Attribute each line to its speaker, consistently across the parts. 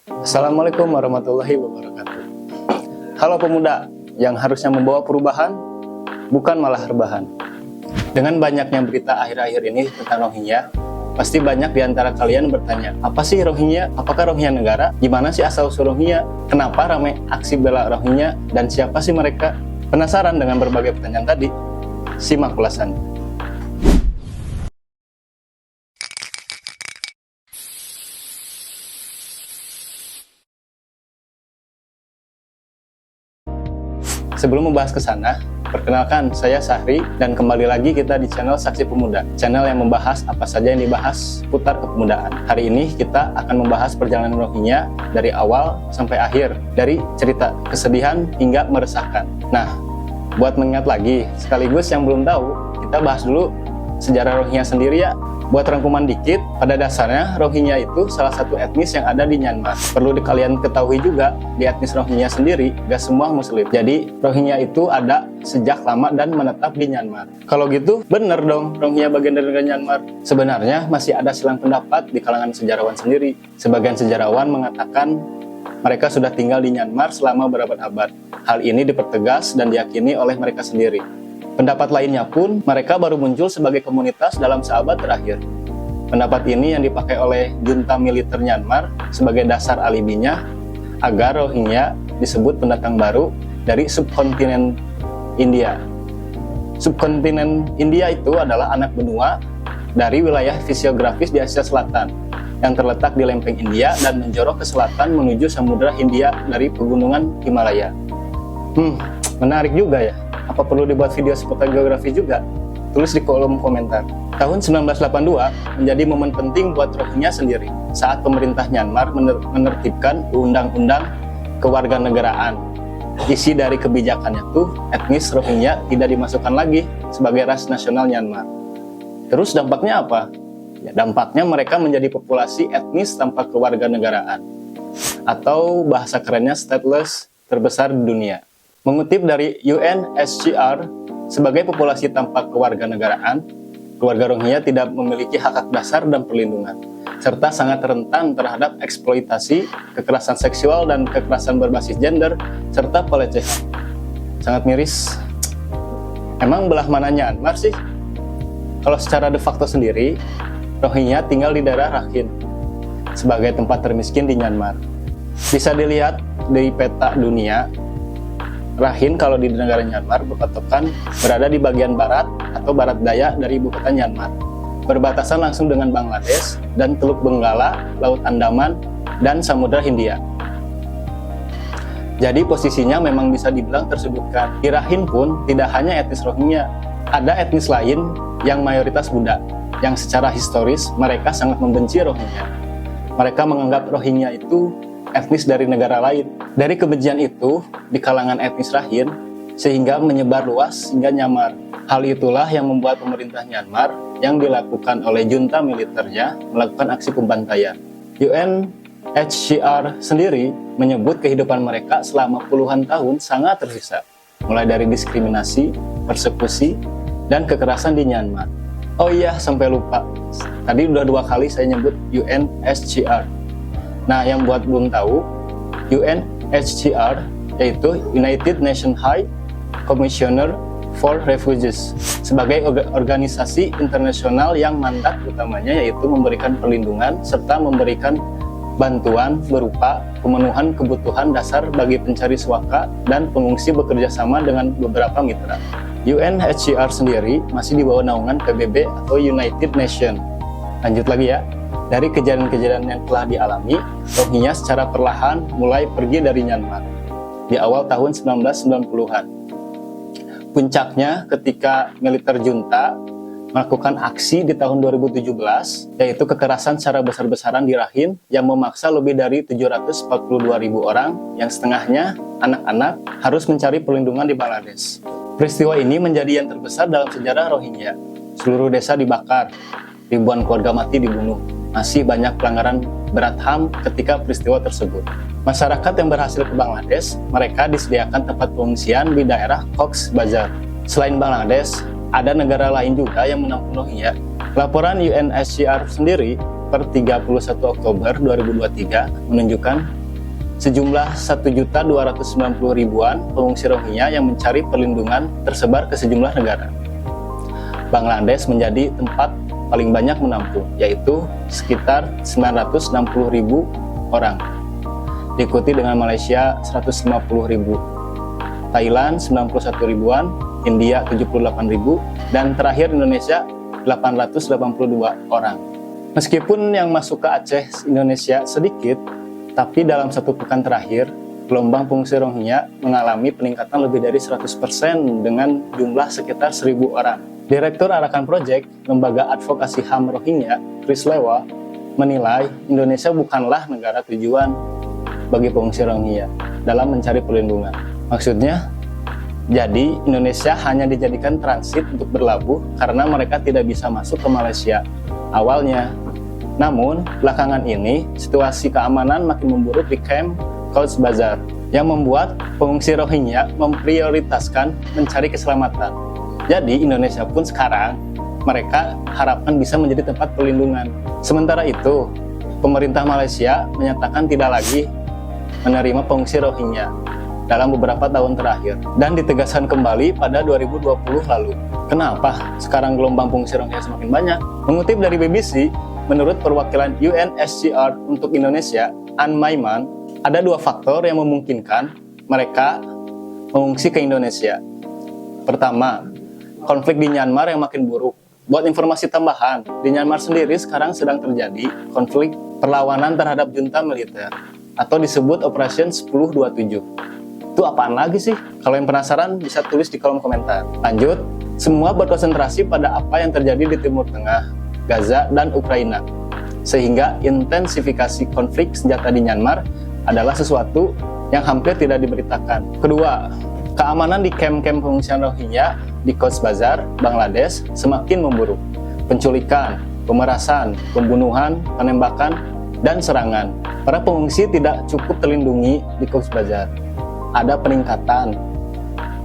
Speaker 1: Assalamualaikum warahmatullahi wabarakatuh. Halo pemuda yang harusnya membawa perubahan, bukan malah rebahan. Dengan banyaknya berita akhir-akhir ini tentang Rohingya, pasti banyak di antara kalian bertanya, apa sih Rohingya? Apakah Rohingya negara? Gimana sih asal-usul Rohingya? Kenapa ramai aksi bela Rohingya? Dan siapa sih mereka? Penasaran dengan berbagai pertanyaan tadi? Simak ulasannya. Sebelum membahas ke sana, perkenalkan saya Sahri dan kembali lagi kita di channel Saksi Pemuda, channel yang membahas apa saja yang dibahas seputar kepemudaan. Hari ini kita akan membahas perjalanan Rohingya dari awal sampai akhir, dari cerita kesedihan hingga meresahkan. Nah, buat mengingat lagi, sekaligus yang belum tahu, kita bahas dulu sejarah Rohingya sendiri ya. Buat rangkuman dikit, pada dasarnya Rohingya itu salah satu etnis yang ada di Myanmar. Perlu kalian ketahui juga, di etnis Rohingya sendiri, gak semua muslim. Jadi, Rohingya itu ada sejak lama dan menetap di Myanmar. Kalau gitu, bener dong Rohingya bagian dari negara Myanmar. Sebenarnya masih ada silang pendapat di kalangan sejarawan sendiri. Sebagian sejarawan mengatakan mereka sudah tinggal di Myanmar selama berabad-abad. Hal ini dipertegas dan diyakini oleh mereka sendiri. Pendapat lainnya pun, mereka baru muncul sebagai komunitas dalam seabad terakhir. Pendapat ini yang dipakai oleh junta militer Myanmar sebagai dasar alibinya agar Rohingya disebut pendatang baru dari subkontinen India. Subkontinen India itu adalah anak benua dari wilayah fisiografis di Asia Selatan yang terletak di lempeng India dan menjorok ke selatan menuju Samudra Hindia dari pegunungan Himalaya. Menarik juga ya. Apa perlu dibuat video seputar geografi juga? Tulis di kolom komentar. Tahun 1982 menjadi momen penting buat Rohingya sendiri saat pemerintah Myanmar menertibkan undang-undang kewarganegaraan. Isi dari kebijakannya tuh etnis Rohingya tidak dimasukkan lagi sebagai ras nasional Myanmar. Terus dampaknya apa? Ya, dampaknya mereka menjadi populasi etnis tanpa kewarganegaraan atau bahasa kerennya stateless terbesar di dunia. Mengutip dari UNHCR, sebagai populasi tanpa kewarganegaraan, keluarga Rohingya tidak memiliki hak dasar dan perlindungan, serta sangat rentan terhadap eksploitasi, kekerasan seksual dan kekerasan berbasis gender, serta pelecehan. Sangat miris. Emang belah mana Myanmar sih? Kalau secara de facto sendiri, Rohingya tinggal di daerah Rakhine, sebagai tempat termiskin di Myanmar. Bisa dilihat dari peta dunia, Rakhine kalau di negara Myanmar berpatokan berada di bagian barat atau barat daya dari ibu kota Myanmar. Berbatasan langsung dengan Bangladesh dan Teluk Benggala, Laut Andaman, dan Samudra Hindia. Jadi posisinya memang bisa dibilang tersebutkan. Di Rakhine pun tidak hanya etnis Rohingya, ada etnis lain yang mayoritas Buddha, yang secara historis mereka sangat membenci Rohingya. Mereka menganggap Rohingya itu etnis dari negara lain. Dari kebencian itu di kalangan etnis Rakhine sehingga menyebar luas hingga Myanmar. Hal itulah yang membuat pemerintah Myanmar yang dilakukan oleh junta militernya melakukan aksi pembantaian. UNHCR sendiri menyebut kehidupan mereka selama puluhan tahun sangat tersiksa, mulai dari diskriminasi, persekusi, dan kekerasan di Myanmar. Oh iya, sampai lupa. Tadi udah 2 kali saya nyebut UNHCR. Nah, yang buat belum tahu, UNHCR yaitu United Nations High Commissioner for Refugees, sebagai organisasi internasional yang mandat utamanya yaitu memberikan perlindungan serta memberikan bantuan berupa pemenuhan kebutuhan dasar bagi pencari suaka dan pengungsi bekerja sama dengan beberapa mitra. UNHCR sendiri masih di bawah naungan PBB atau United Nations. Lanjut lagi ya. Dari kejadian-kejadian yang telah dialami, Rohingya secara perlahan mulai pergi dari Myanmar di awal tahun 1990-an. Puncaknya ketika militer junta melakukan aksi di tahun 2017, yaitu kekerasan secara besar-besaran di Rakhine yang memaksa lebih dari 742.000 orang, yang setengahnya anak-anak, harus mencari perlindungan di Bangladesh. Peristiwa ini menjadi yang terbesar dalam sejarah Rohingya. Seluruh desa dibakar, ribuan keluarga mati dibunuh. Masih banyak pelanggaran berat HAM ketika peristiwa tersebut. Masyarakat yang berhasil ke Bangladesh, mereka disediakan tempat pengungsian di daerah Cox's Bazar. Selain Bangladesh, ada negara lain juga yang menampung Rohingya. Laporan UNHCR sendiri per 31 Oktober 2023 menunjukkan sejumlah 1.290.000-an pengungsi Rohingya yang mencari perlindungan tersebar ke sejumlah negara. Bangladesh menjadi tempat paling banyak menampung, yaitu sekitar 960.000 orang. Diikuti dengan Malaysia 150.000, Thailand 91.000-an, India 78.000, dan terakhir Indonesia 882 orang. Meskipun yang masuk ke Aceh Indonesia sedikit, tapi dalam satu pekan terakhir, gelombang pengungsi Rohingya mengalami peningkatan lebih dari 100% dengan jumlah sekitar 1.000 orang. Direktur Arakan Project, Lembaga Advokasi HAM Rohingya, Chris Lewa, menilai Indonesia bukanlah negara tujuan bagi pengungsi Rohingya dalam mencari perlindungan. Maksudnya, jadi Indonesia hanya dijadikan transit untuk berlabuh karena mereka tidak bisa masuk ke Malaysia awalnya. Namun, belakangan ini situasi keamanan makin memburuk di kamp Cox's Bazar yang membuat pengungsi Rohingya memprioritaskan mencari keselamatan. Jadi Indonesia pun sekarang mereka harapkan bisa menjadi tempat perlindungan. Sementara itu, pemerintah Malaysia menyatakan tidak lagi menerima pengungsi Rohingya dalam beberapa tahun terakhir dan ditegaskan kembali pada 2020 lalu. Kenapa sekarang gelombang pengungsi Rohingya semakin banyak? Mengutip dari BBC, menurut perwakilan UNHCR untuk Indonesia, Ann Maiman, ada dua faktor yang memungkinkan mereka mengungsi ke Indonesia. Pertama, konflik di Myanmar yang makin buruk. Buat informasi tambahan, di Myanmar sendiri sekarang sedang terjadi konflik perlawanan terhadap junta militer atau disebut Operation 1027. Itu apaan lagi sih? Kalau yang penasaran bisa tulis di kolom komentar. Lanjut, semua berkonsentrasi pada apa yang terjadi di Timur Tengah, Gaza, dan Ukraina. Sehingga intensifikasi konflik senjata di Myanmar adalah sesuatu yang hampir tidak diberitakan. Kedua, keamanan di kamp-kamp pengungsian Rohingya di Cox's Bazar, Bangladesh semakin memburuk. Penculikan, pemerasan, pembunuhan, penembakan, dan serangan. Para pengungsi tidak cukup terlindungi di Cox's Bazar. Ada peningkatan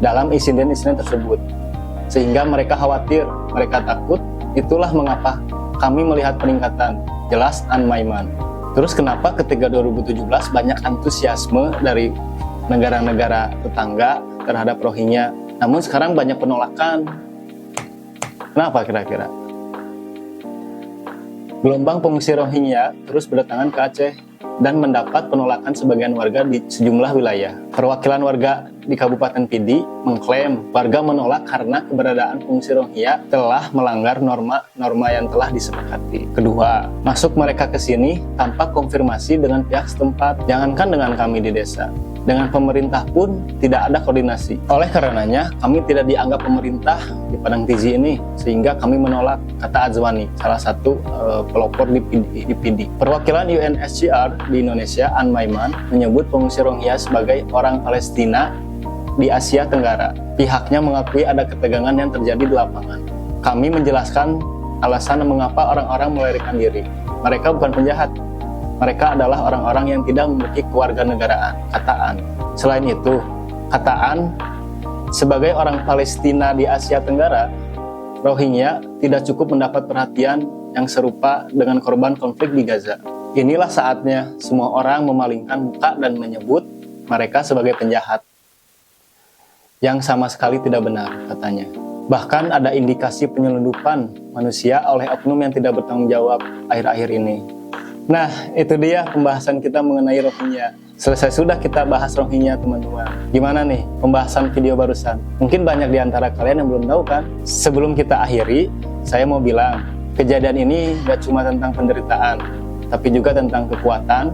Speaker 1: dalam insiden-insiden tersebut, sehingga mereka khawatir, mereka takut. Itulah mengapa kami melihat peningkatan, jelas Ann Maiman. Terus kenapa ketika 2017 banyak antusiasme dari negara-negara tetangga terhadap Rohingya, namun sekarang banyak penolakan? Kenapa kira-kira? Gelombang pengungsi Rohingya terus berdatangan ke Aceh dan mendapat penolakan sebagian warga di sejumlah wilayah. Perwakilan warga di Kabupaten Pidi mengklaim warga menolak karena keberadaan pengungsi Rohingya telah melanggar norma-norma yang telah disepakati. Kedua, masuk mereka ke sini tanpa konfirmasi dengan pihak setempat. Jangankan dengan kami di desa, dengan pemerintah pun tidak ada koordinasi. Oleh karenanya, kami tidak dianggap pemerintah di Padang Tizi ini, sehingga kami menolak, kata Azwani, salah satu pelopor di Pidi. Perwakilan UNHCR di Indonesia, Ann Maiman, menyebut pengungsi Rohingya sebagai orang Palestina di Asia Tenggara. Pihaknya mengakui ada ketegangan yang terjadi di lapangan. Kami menjelaskan alasan mengapa orang-orang melarikan diri. Mereka bukan penjahat. Mereka adalah orang-orang yang tidak memiliki kewarganegaraan, kata Ann. Selain itu, kata Ann, sebagai orang Palestina di Asia Tenggara, Rohingya tidak cukup mendapat perhatian yang serupa dengan korban konflik di Gaza. Inilah saatnya semua orang memalingkan muka dan menyebut mereka sebagai penjahat, yang sama sekali tidak benar, katanya. Bahkan ada indikasi penyelundupan manusia oleh oknum yang tidak bertanggung jawab akhir-akhir ini. Nah, itu dia pembahasan kita mengenai Rohingya. Selesai sudah kita bahas Rohingya, teman-teman. Gimana nih pembahasan video barusan? Mungkin banyak di antara kalian yang belum tahu kan? Sebelum kita akhiri, saya mau bilang, kejadian ini gak cuma tentang penderitaan, tapi juga tentang kekuatan,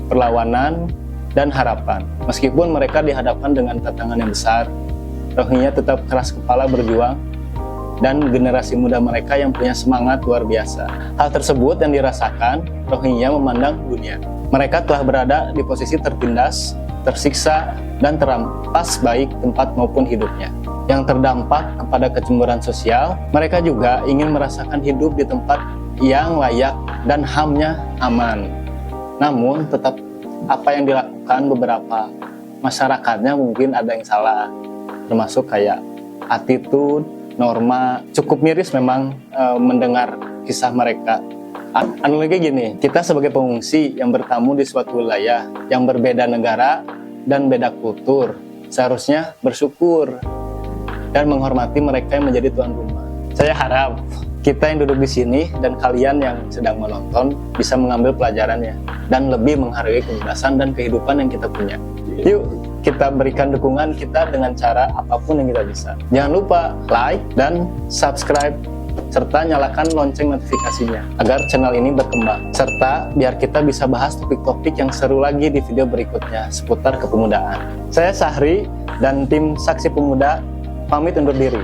Speaker 1: perlawanan, dan harapan. Meskipun mereka dihadapkan dengan tantangan yang besar, Rohingya tetap keras kepala berjuang, dan generasi muda mereka yang punya semangat luar biasa. Hal tersebut yang dirasakan Rohingya memandang dunia. Mereka telah berada di posisi tertindas, tersiksa, dan terampas baik tempat maupun hidupnya. Yang terdampak kepada kecemburuan sosial, mereka juga ingin merasakan hidup di tempat yang layak dan HAM-nya aman. Namun tetap apa yang dilakukan beberapa masyarakatnya mungkin ada yang salah, termasuk kayak attitude, norma. Cukup miris memang mendengar kisah mereka. Analogi gini, kita sebagai pengungsi yang bertamu di suatu wilayah yang berbeda negara dan beda kultur, seharusnya bersyukur dan menghormati mereka yang menjadi tuan rumah. Saya harap kita yang duduk di sini dan kalian yang sedang menonton bisa mengambil pelajarannya dan lebih menghargai kebebasan dan kehidupan yang kita punya. Yuk, kita berikan dukungan kita dengan cara apapun yang kita bisa. Jangan lupa like dan subscribe serta nyalakan lonceng notifikasinya agar channel ini berkembang, serta biar kita bisa bahas topik-topik yang seru lagi di video berikutnya seputar kepemudaan. Saya Sahri dan tim Saksi Pemuda pamit undur diri.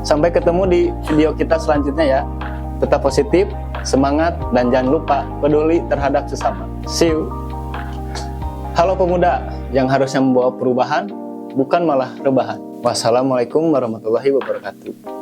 Speaker 1: Sampai ketemu di video kita selanjutnya ya. Tetap positif, semangat, dan jangan lupa peduli terhadap sesama. See you. Halo pemuda yang harusnya membawa perubahan, bukan malah rebahan. Wassalamualaikum warahmatullahi wabarakatuh.